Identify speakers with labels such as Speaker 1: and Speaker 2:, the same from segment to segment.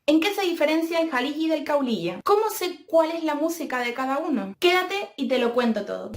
Speaker 1: ¿En qué se diferencia el jaligi del kaulilla? ¿Cómo sé cuál es la música de cada uno? Quédate y te lo cuento todo.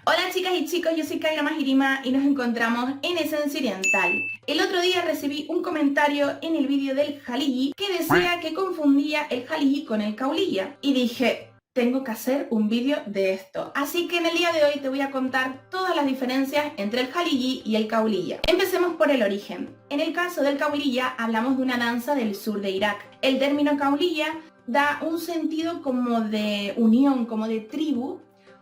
Speaker 1: Hola chicas y chicos, yo soy Kaira Majirima y nos encontramos en Esencia Oriental. El otro día recibí un comentario en el vídeo del jaligi que decía que confundía el jaligi con el kaulilla. Y dije, tengo que hacer un vídeo de esto. Así que en el día de hoy te voy a contar todas las diferencias entre el jaligi y el kaulilla. Empecemos por el origen. En el caso del kaulilla hablamos de una danza del sur de Irak. El término kaulilla da un sentido como de unión, como de tribu,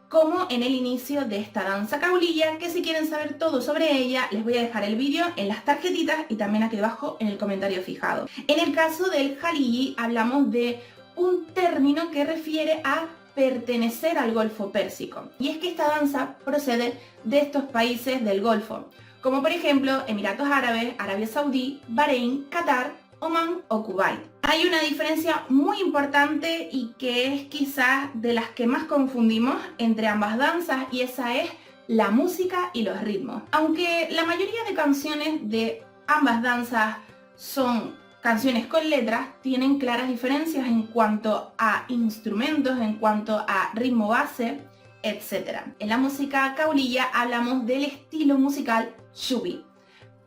Speaker 1: como en el inicio de esta danza kaulilla, que si quieren saber todo sobre ella, les voy a dejar el vídeo en las tarjetitas y también aquí abajo en el comentario fijado. En el caso del jaligi hablamos de un término que refiere a pertenecer al Golfo Pérsico. Y es que esta danza procede de estos países del Golfo, como por ejemplo Emiratos Árabes, Arabia Saudí, Bahrein, Qatar, Omán o Kuwait. Hay una diferencia muy importante y que es quizás de las que más confundimos entre ambas danzas, y esa es la música y los ritmos. Aunque la mayoría de canciones de ambas danzas son canciones con letras, tienen claras diferencias en cuanto a instrumentos, en cuanto a ritmo base, etc. En la música kaulilla hablamos del estilo musical shubi,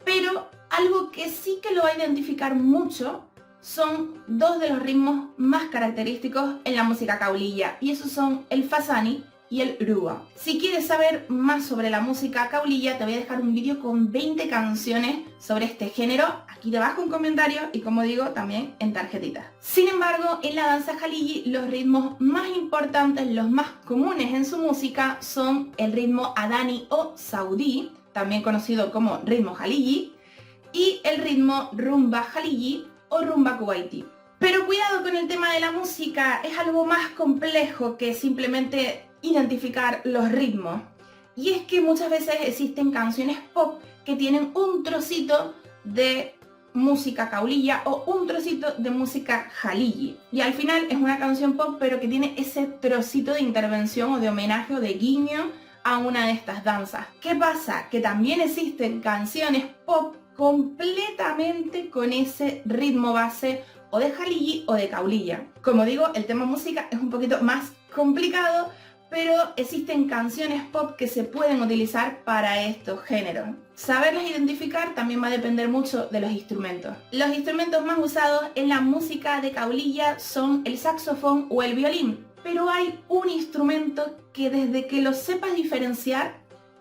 Speaker 1: pero algo que sí que lo va a identificar mucho son dos de los ritmos más característicos en la música kaulilla, y esos son el fasani y el ruba. Si quieres saber más sobre la música kaulilla, te voy a dejar un vídeo con 20 canciones sobre este género, aquí debajo un comentario y, como digo, también en tarjetitas. Sin embargo, en la danza jaligi los ritmos más importantes, los más comunes en su música, son el ritmo adani o saudí, también conocido como ritmo jaligi, y el ritmo rumba jaligi o rumba kuwaití. Pero cuidado con el tema de la música, es algo más complejo que simplemente identificar los ritmos. Y es que muchas veces existen canciones pop que tienen un trocito de música kaulilla o un trocito de música jaligi. Y al final es una canción pop, pero que tiene ese trocito de intervención o de homenaje o de guiño a una de estas danzas. ¿Qué pasa? Que también existen canciones pop completamente con ese ritmo base o de jaligi o de kaulilla. Como digo, el tema música es un poquito más complicado, pero existen canciones pop que se pueden utilizar para estos géneros. Saberlas identificar también va a depender mucho de los instrumentos. Los instrumentos más usados en la música de kaulilla son el saxofón o el violín, pero hay un instrumento que desde que lo sepas diferenciar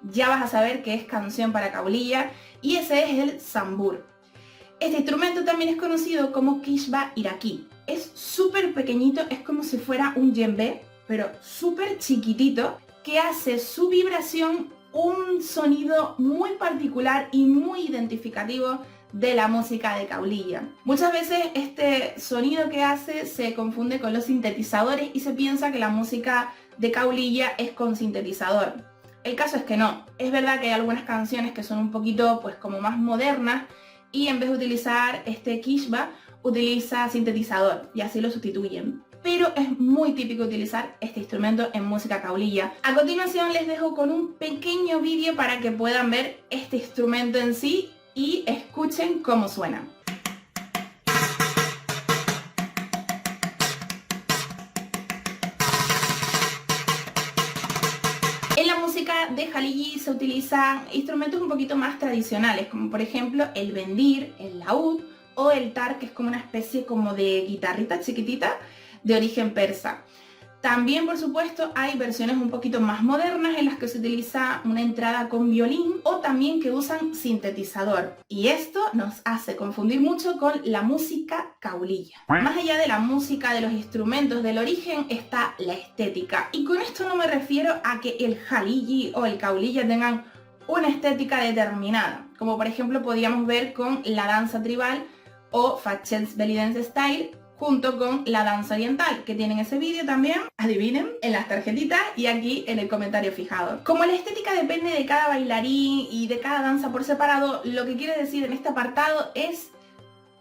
Speaker 1: ya vas a saber que es canción para kaulilla, y ese es el zambur. Este instrumento también es conocido como kishba iraquí. Es súper pequeñito, es como si fuera un djembe, pero súper chiquitito, que hace su vibración un sonido muy particular y muy identificativo de la música de kaulilla. Muchas veces este sonido que hace se confunde con los sintetizadores y se piensa que la música de kaulilla es con sintetizador. El caso es que no. Es verdad que hay algunas canciones que son un poquito pues como más modernas y en vez de utilizar este kishba utiliza sintetizador y así lo sustituyen. Pero es muy típico utilizar este instrumento en música kaulilla. A continuación les dejo con un pequeño vídeo para que puedan ver este instrumento en sí y escuchen cómo suena. En la música de jaligi se utilizan instrumentos un poquito más tradicionales, como por ejemplo el bendir, el laúd o el tar, que es como una especie como de guitarrita chiquitita de origen persa. También, por supuesto, hay versiones un poquito más modernas en las que se utiliza una entrada con violín o también que usan sintetizador. Y esto nos hace confundir mucho con la música kaulilla. Más allá de la música, de los instrumentos, del origen, está la estética. Y con esto no me refiero a que el jaligi o el kaulilla tengan una estética determinada, como por ejemplo podríamos ver con la danza tribal o Fatshens Belly Dance Style, junto con la danza oriental, que tienen ese vídeo también, adivinen, en las tarjetitas y aquí en el comentario fijado. Como la estética depende de cada bailarín y de cada danza por separado, lo que quiero decir en este apartado es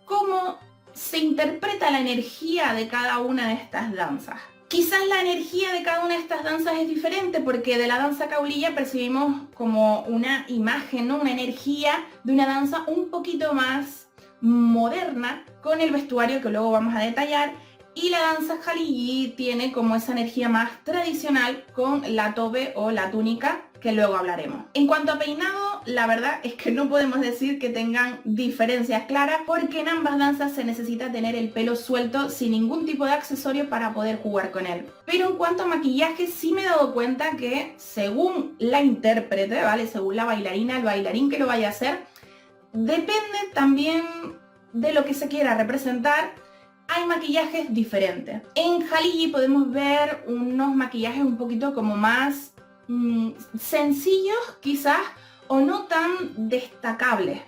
Speaker 1: cómo se interpreta la energía de cada una de estas danzas. Quizás la energía de cada una de estas danzas es diferente porque de la danza caulilla percibimos como una imagen, ¿no? Una energía de una danza un poquito más moderna con el vestuario que luego vamos a detallar, y la danza Jalillí tiene como esa energía más tradicional con la tobe o la túnica que luego hablaremos. En cuanto a peinado, la verdad es que no podemos decir que tengan diferencias claras porque en ambas danzas se necesita tener el pelo suelto sin ningún tipo de accesorio para poder jugar con él. Pero en cuanto a maquillaje sí me he dado cuenta que según la intérprete, ¿vale? Según la bailarina, el bailarín que lo vaya a hacer, depende también de lo que se quiera representar. Hay maquillajes diferentes. En Jalillí podemos ver unos maquillajes un poquito como más sencillos quizás, o no tan destacables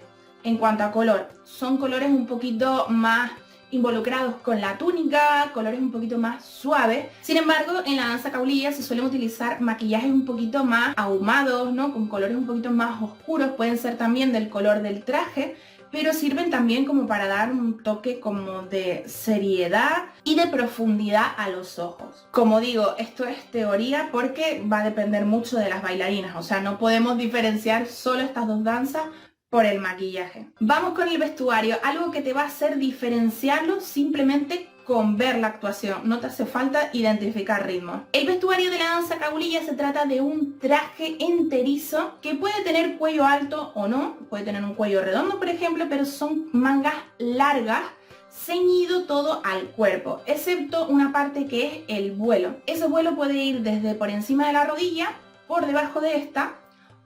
Speaker 1: en cuanto a color. Son colores un poquito más involucrados con la túnica, colores un poquito más suaves. Sin embargo, en la danza caulilla se suelen utilizar maquillajes un poquito más ahumados, ¿no? Con colores un poquito más oscuros, pueden ser también del color del traje, pero sirven también como para dar un toque como de seriedad y de profundidad a los ojos. Como digo, esto es teoría porque va a depender mucho de las bailarinas, o sea, no podemos diferenciar solo estas dos danzas por el maquillaje. Vamos con el vestuario, algo que te va a hacer diferenciarlo simplemente con ver la actuación, no te hace falta identificar ritmos. El vestuario de la danza caulilla se trata de un traje enterizo que puede tener cuello alto o no, puede tener un cuello redondo por ejemplo, pero son mangas largas, ceñido todo al cuerpo, excepto una parte que es el vuelo. Ese vuelo puede ir desde por encima de la rodilla, por debajo de esta,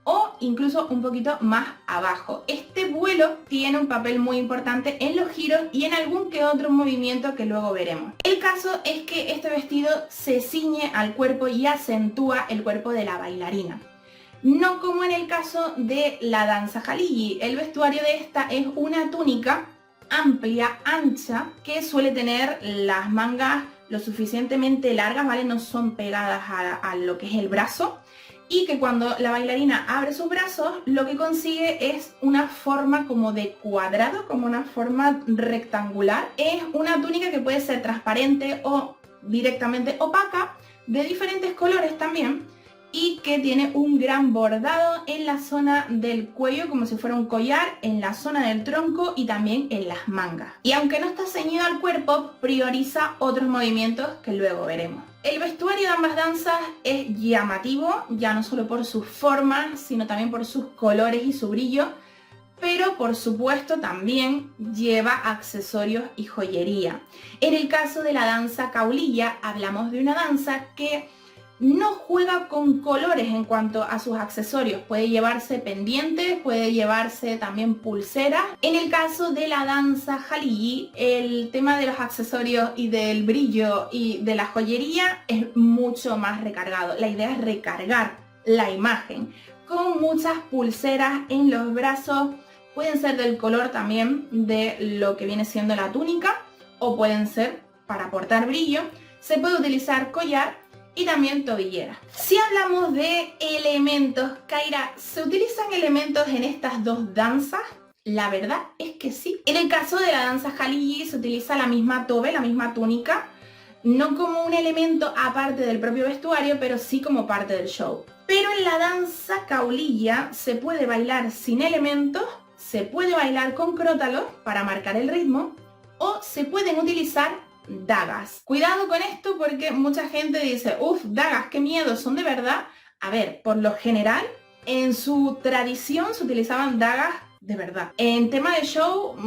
Speaker 1: o incluso un poquito más abajo. Este vuelo tiene un papel muy importante en los giros y en algún que otro movimiento que luego veremos. El caso es que este vestido se ciñe al cuerpo y acentúa el cuerpo de la bailarina. No como en el caso de la danza Jalillí. El vestuario de esta es una túnica amplia, ancha, que suele tener las mangas lo suficientemente largas, ¿vale? No son pegadas a lo que es el brazo. Y que cuando la bailarina abre sus brazos, lo que consigue es una forma como de cuadrado, como una forma rectangular. Es una túnica que puede ser transparente o directamente opaca, de diferentes colores también, y que tiene un gran bordado en la zona del cuello, como si fuera un collar, en la zona del tronco y también en las mangas. Y aunque no está ceñido al cuerpo, prioriza otros movimientos que luego veremos. El vestuario de ambas danzas es llamativo, ya no solo por sus formas, sino también por sus colores y su brillo, pero por supuesto también lleva accesorios y joyería. En el caso de la danza caulilla, hablamos de una danza que no juega con colores en cuanto a sus accesorios. Puede llevarse pendientes, puede llevarse también pulseras. En el caso de la danza Jalillí, el tema de los accesorios y del brillo y de la joyería es mucho más recargado. La idea es recargar la imagen con muchas pulseras en los brazos. Pueden ser del color también de lo que viene siendo la túnica o pueden ser para aportar brillo. Se puede utilizar collar y también tobillera. Si hablamos de elementos, Kaira, ¿se utilizan elementos en estas dos danzas? La verdad es que sí. En el caso de la danza Jalillí se utiliza la misma tobe, la misma túnica, no como un elemento aparte del propio vestuario, pero sí como parte del show. Pero en la danza caulilla se puede bailar sin elementos, se puede bailar con crótalos para marcar el ritmo, o se pueden utilizar dagas. Cuidado con esto porque mucha gente dice, uff, dagas, qué miedo, ¿son de verdad? A ver, por lo general, en su tradición se utilizaban dagas de verdad. En tema de show,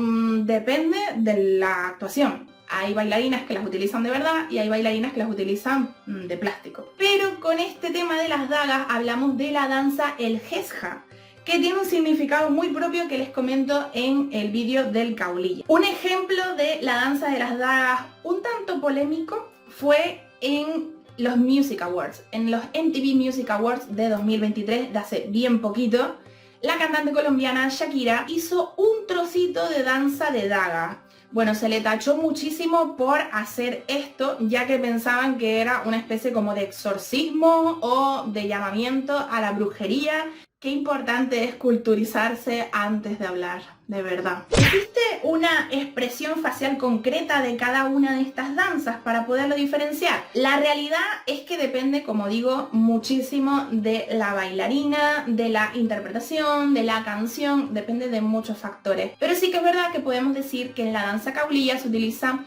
Speaker 1: depende de la actuación. Hay bailarinas que las utilizan de verdad y hay bailarinas que las utilizan de plástico. Pero con este tema de las dagas hablamos de la danza el Gesja, que tiene un significado muy propio que les comento en el vídeo del caulilla. Un ejemplo de la danza de las dagas un tanto polémico fue en los Music Awards, en los MTV Music Awards de 2023, de hace bien poquito. La cantante colombiana Shakira hizo un trocito de danza de daga. Bueno, se le tachó muchísimo por hacer esto, ya que pensaban que era una especie como de exorcismo o de llamamiento a la brujería. Qué importante es culturizarse antes de hablar, de verdad. ¿Existe una expresión facial concreta de cada una de estas danzas para poderlo diferenciar? La realidad es que depende, como digo, muchísimo de la bailarina, de la interpretación, de la canción, depende de muchos factores. Pero sí que es verdad que podemos decir que en la danza caulilla se utiliza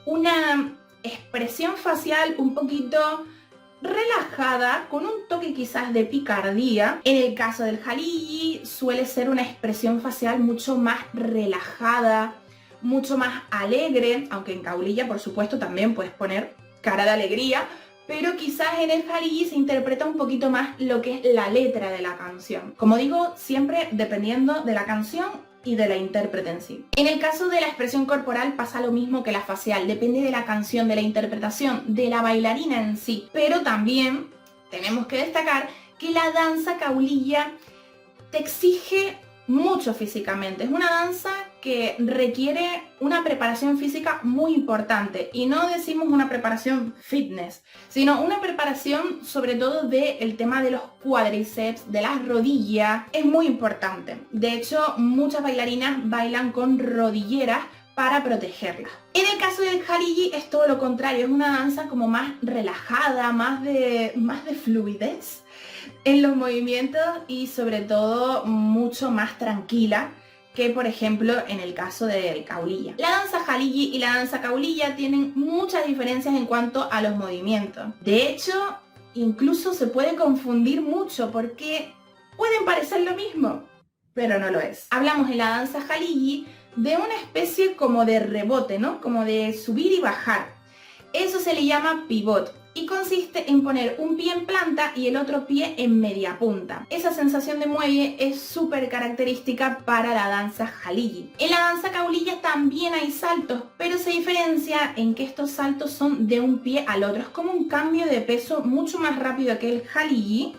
Speaker 1: una expresión facial un poquito relajada, con un toque quizás de picardía. En el caso del Jaligi suele ser una expresión facial mucho más relajada, mucho más alegre, aunque en caulilla por supuesto también puedes poner cara de alegría, pero quizás en el Jaligi se interpreta un poquito más lo que es la letra de la canción. Como digo, siempre dependiendo de la canción y de la intérprete en sí. En el caso de la expresión corporal pasa lo mismo que la facial, depende de la canción, de la interpretación, de la bailarina en sí. Pero también tenemos que destacar que la danza caulilla te exige mucho físicamente. Es una danza que requiere una preparación física muy importante, y no decimos una preparación fitness, sino una preparación sobre todo del tema de los cuádriceps, de las rodillas. Es muy importante. De hecho, muchas bailarinas bailan con rodilleras para protegerlas. En el caso del Jaligi es todo lo contrario, es una danza como más relajada, más de fluidez en los movimientos y sobre todo mucho más tranquila que por ejemplo en el caso del caulilla. La danza Jaligi y la danza caulilla tienen muchas diferencias en cuanto a los movimientos. De hecho, incluso se puede confundir mucho porque pueden parecer lo mismo, pero no lo es. Hablamos en la danza Jaligi de una especie como de rebote, ¿no? Como de subir y bajar. Eso se le llama pivot y consiste en poner un pie en planta y el otro pie en media punta. Esa sensación de muelle es súper característica para la danza Jaligi. En la danza caulilla también hay saltos, pero se diferencia en que estos saltos son de un pie al otro. Es como un cambio de peso mucho más rápido que el Jaligi.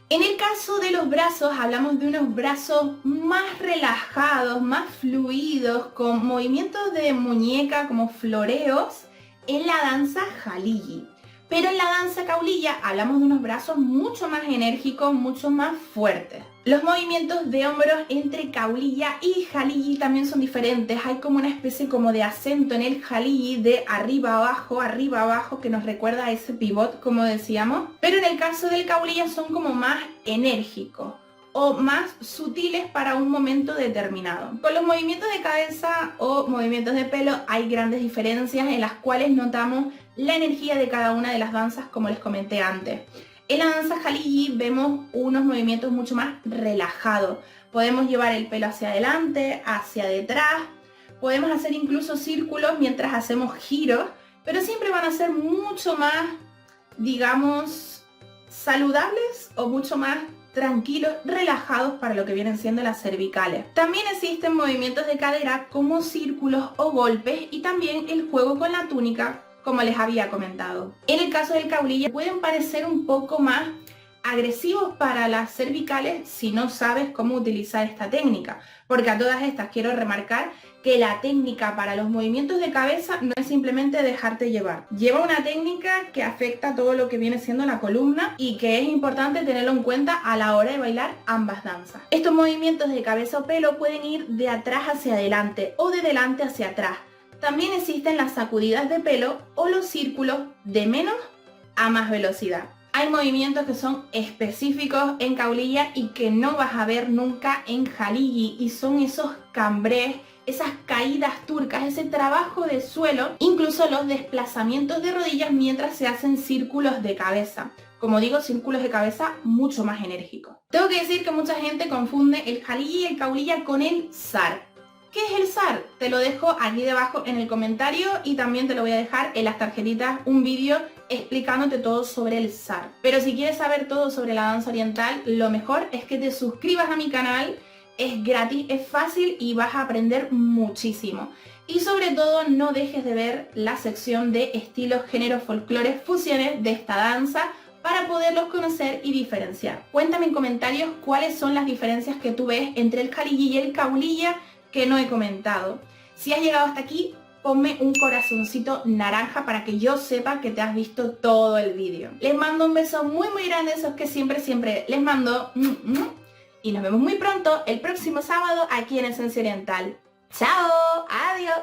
Speaker 1: En el caso de los brazos, hablamos de unos brazos más relajados, más fluidos, con movimientos de muñeca como floreos en la danza Jaligi. Pero en la danza caulilla hablamos de unos brazos mucho más enérgicos, mucho más fuertes. Los movimientos de hombros entre caulilla y Jaligi también son diferentes. Hay como una especie como de acento en el Jaligi de arriba abajo, que nos recuerda a ese pivot, como decíamos. Pero en el caso del caulilla son como más enérgicos o más sutiles para un momento determinado. Con los movimientos de cabeza o movimientos de pelo hay grandes diferencias en las cuales notamos la energía de cada una de las danzas, como les comenté antes. En la danza Jaligi vemos unos movimientos mucho más relajados. Podemos llevar el pelo hacia adelante, hacia detrás, podemos hacer incluso círculos mientras hacemos giros, pero siempre van a ser mucho más, digamos, saludables o mucho más tranquilos, relajados para lo que vienen siendo las cervicales. También existen movimientos de cadera como círculos o golpes y también el juego con la túnica, como les había comentado. En el caso del caulilla pueden parecer un poco más agresivos para las cervicales si no sabes cómo utilizar esta técnica, porque a todas estas quiero remarcar que la técnica para los movimientos de cabeza no es simplemente dejarte llevar. Lleva una técnica que afecta todo lo que viene siendo la columna y que es importante tenerlo en cuenta a la hora de bailar ambas danzas. Estos movimientos de cabeza o pelo pueden ir de atrás hacia adelante o de delante hacia atrás. También existen las sacudidas de pelo o los círculos de menos a más velocidad. Hay movimientos que son específicos en caulilla y que no vas a ver nunca en Jaligi, y son esos cambrés, esas caídas turcas, ese trabajo de suelo, incluso los desplazamientos de rodillas mientras se hacen círculos de cabeza. Como digo, círculos de cabeza mucho más enérgicos. Tengo que decir que mucha gente confunde el Jaligi y el caulilla con el zar. ¿Qué es el zar? Te lo dejo aquí debajo en el comentario y también te lo voy a dejar en las tarjetitas un vídeo explicándote todo sobre el zar. Pero si quieres saber todo sobre la danza oriental, lo mejor es que te suscribas a mi canal. Es gratis, es fácil y vas a aprender muchísimo. Y sobre todo no dejes de ver la sección de estilos, géneros, folclores, fusiones de esta danza para poderlos conocer y diferenciar. Cuéntame en comentarios cuáles son las diferencias que tú ves entre el Jaligi y el caulilla que no he comentado. Si has llegado hasta aquí, ponme un corazoncito naranja para que yo sepa que te has visto todo el vídeo. Les mando un beso muy grande, esos que siempre les mando. Y nos vemos muy pronto el próximo sábado aquí en Esencia Oriental. ¡Chao! ¡Adiós!